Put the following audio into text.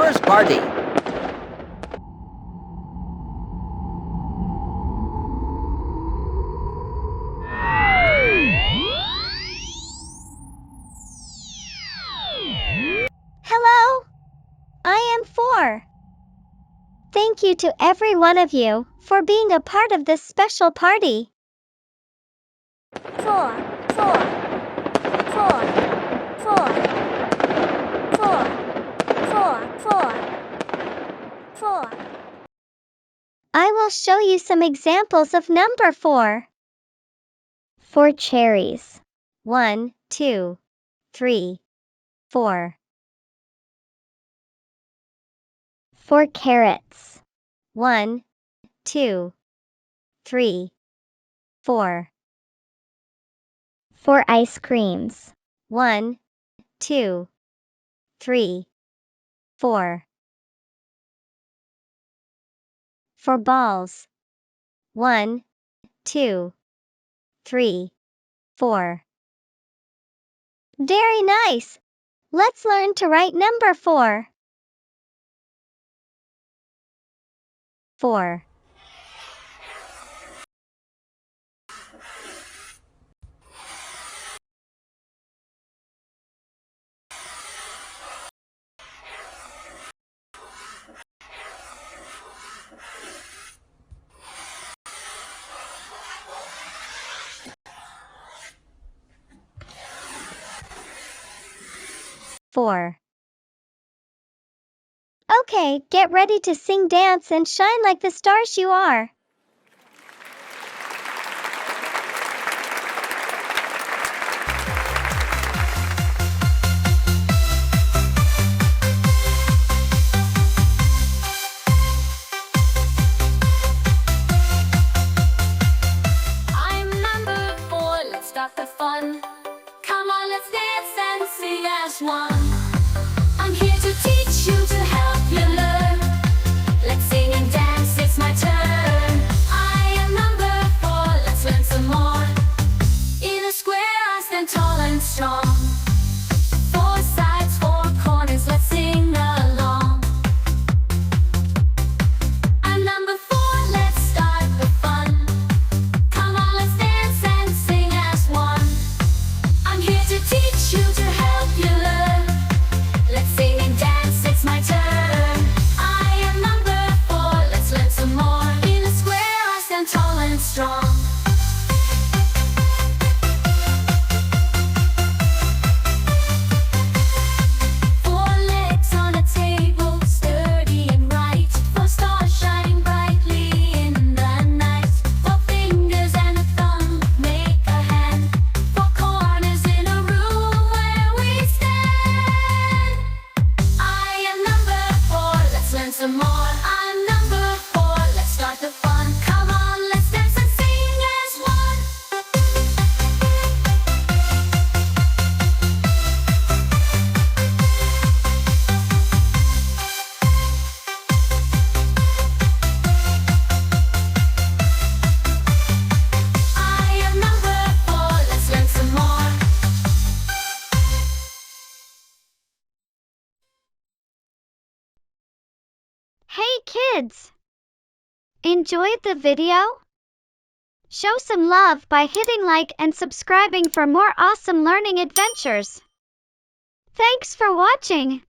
First party. Hello, I am 4. Thank you to every one of you for being a part of this special party. 4, 4, 4, 4, 4, 4, 4, 4. I will show you some examples of number 4. 4 cherries. 1, 2, 3, 4. 4 carrots. 1, 2, 3, 4. 4 ice creams. 1, 2, 3, 4. 4 balls. 1, 2, 3, 4. Very nice. Let's learn to write number 4. 4. 4. Okay, get ready to sing, dance, and shine like the stars you are. I'm number 4, let's start the fun. Come on, let's dance and sing as one. I'm here to teach you, to help you learn. Let's sing and dance, it's my turn. I am number 4, let's learn some more. In a square I stand tall and strong. 4 sides, 4 corners, let's sing along. I'm number 4, let's start the fun. Come on, let's dance and sing as one. I'm here to teach you, to help you learn. Let's sing and dance, it's my turn. I am number 4, let's learn some more. In a square I stand tall and strong. 4 legs on a table, sturdy and right. 4 stars shining brightly in the night. 4 fingers and a thumb make a hand. 4 corners in a room where we stand. I am number 4, let's learn some more. I'm number 4, let's start the fun. Come on, let's dance and sing as one. I am number 4, let's learn some more. Hey kids! Enjoyed the video? Show some love by hitting like and subscribing for more awesome learning adventures. Thanks for watching!